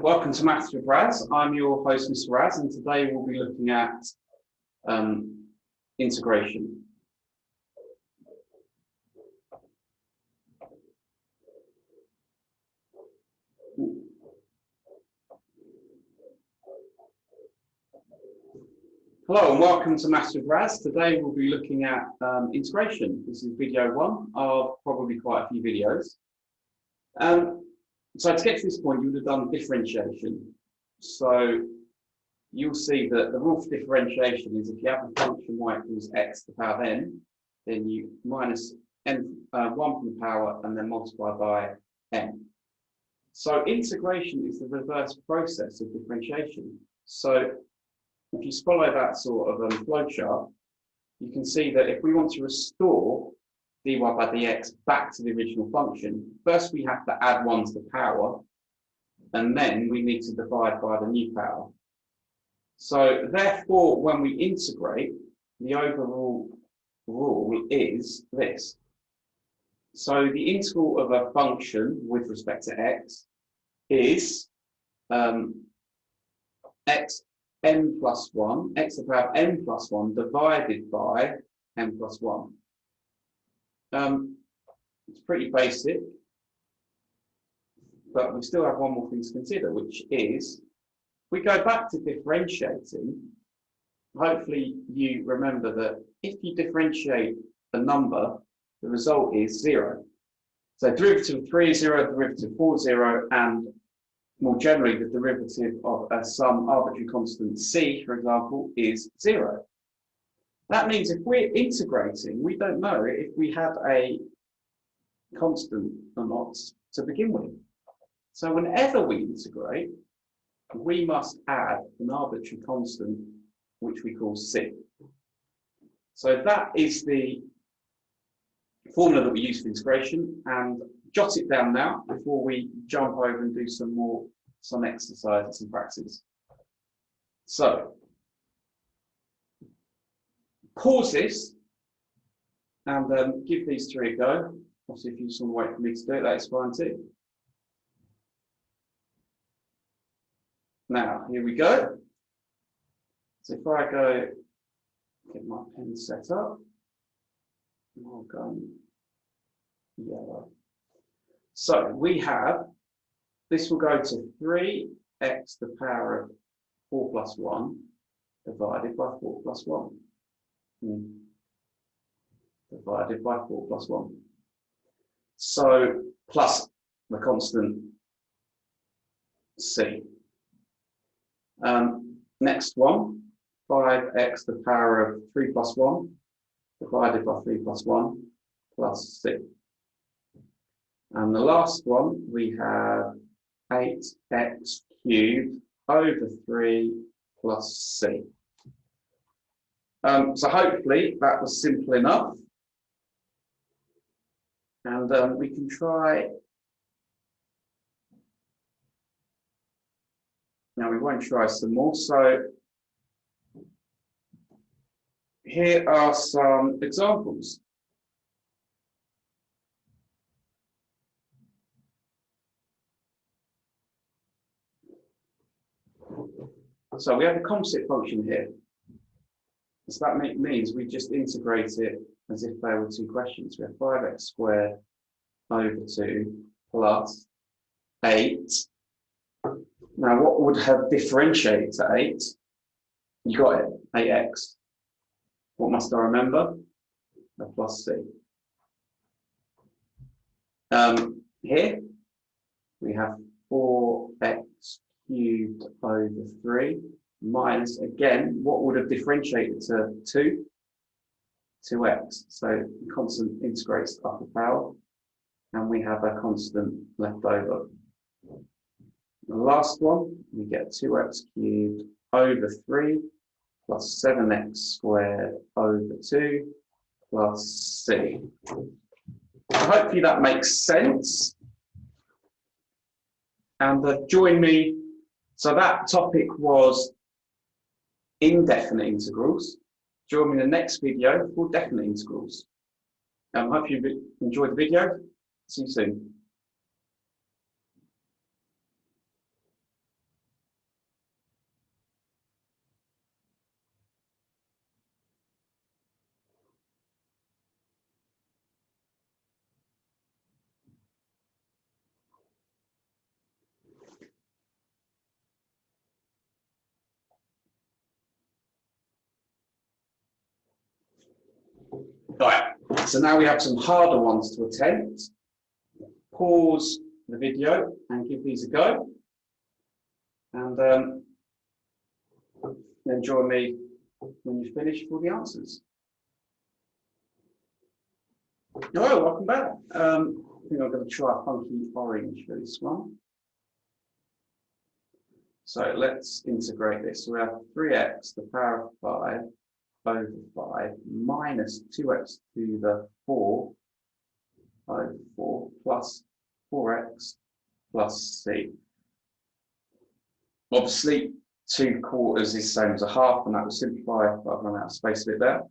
Welcome to Maths with Raz. I'm your host, Mr. Raz, and today we'll be looking at integration. Hello and welcome to Maths with Raz. Today we'll be looking at integration. This is video one of probably quite a few videos. So to get to this point, you would have done differentiation. So you'll see that the rule for differentiation is if you have a function y equals x to the power of n, then you minus n, 1 from the power and then multiply by n. So integration is the reverse process of differentiation. So if you follow that sort of flow chart, you can see that if we want to restore dy by dx back to the original function, first we have to add 1 to the power, and then we need to divide by the new power. So therefore, when we integrate, the overall rule is this. So the integral of a function with respect to x is x n plus 1, x to the power of n plus 1 divided by n plus 1. It's pretty basic, but we still have one more thing to consider, which is, if we go back to differentiating, hopefully you remember that if you differentiate a number, the result is 0. So derivative of 3 is 0, derivative of 4 is 0, and more generally, the derivative of some arbitrary constant c, for example, is 0. That means if we're integrating, we don't know if we have a constant or not to begin with. So whenever we integrate, we must add an arbitrary constant, which we call c. So that is the formula that we use for integration, and jot it down now before we jump over and do some exercises and practice. So pause this and give these three a go. Obviously, if you just want to wait for me to do it, that's fine too. Now, here we go. So if I go get my pen set up, I'll go yellow. So we have, this will go to 3x to the power of 4 plus 1 divided by 4 plus 1. Divided by 4 plus 1. So plus the constant c. Next one, 5x to the power of 3 plus 1 divided by 3 plus 1 plus c. And the last one, we have 8x cubed over 3 plus c. So hopefully that was simple enough. And we can try. Now we won't try some more. So here are some examples. So we have a composite function here. So that means we just integrate it as if they were two questions. We have 5x squared over 2 plus 8. Now, what would have differentiated to 8? You got it, 8x. What must I remember? A plus c. Here, we have 4x cubed over 3 minus, again, what would have differentiated to 2? 2x. So the constant integrates up the power, and we have a constant left over. The last one, we get 2x cubed over 3 plus 7x squared over 2 plus c. Hopefully that makes sense. And join me. So that topic was indefinite integrals. Join me in the next video for definite integrals. I hope you enjoyed the video. See you soon. So now we have some harder ones to attempt. Pause the video and give these a go. And then join me when you finish for the answers. Hello, welcome back. I think I'm going to try a funky orange for this one. So let's integrate this. So we have 3x to the power of 5 over 5 minus 2x to the 4 over 4 plus 4x plus c. Obviously, 2/4 is the same as a half, and that will simplify, but I've run out of space a bit there.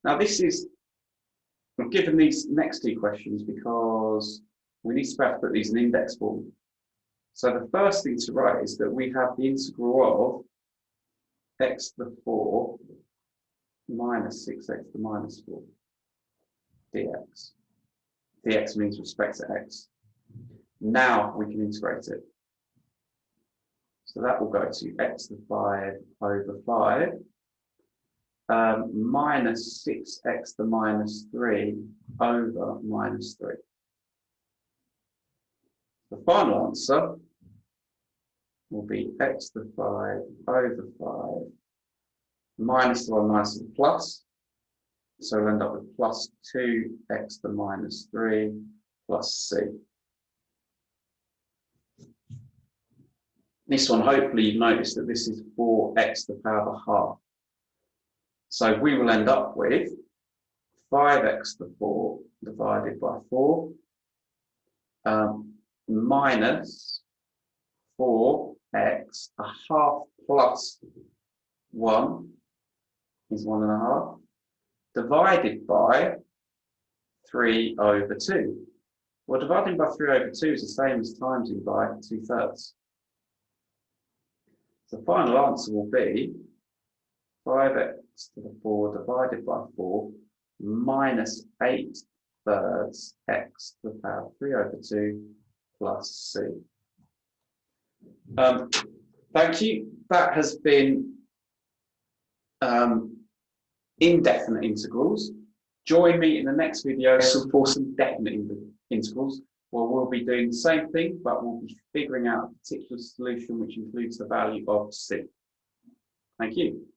Now this is, I've given these next two questions because we need to be able to put these in index form. So the first thing to write is that we have the integral of x to the 4 minus 6x to the minus 4 dx. dx means respect to x. Now we can integrate it. So that will go to x to the 5 over 5 minus 6x to the minus 3 over minus 3. The final answer will be x to the 5 over 5 minus the 1 minus the plus. So we'll end up with plus 2x to the minus 3 plus c. This one, hopefully you've noticed that this is 4x to the power of a half. So we will end up with 5x to the 4 divided by 4 minus 4x, a half plus 1 is 1.5, divided by 3 over 2. Well, dividing by 3 over 2 is the same as timesing by 2/3. The final answer will be 5x to the 4 divided by 4 minus 8/3 x to the power of 3 over 2 plus c. Thank you. That has been indefinite integrals. Join me in the next video for some definite integrals, where we'll be doing the same thing, but we'll be figuring out a particular solution which includes the value of c. Thank you.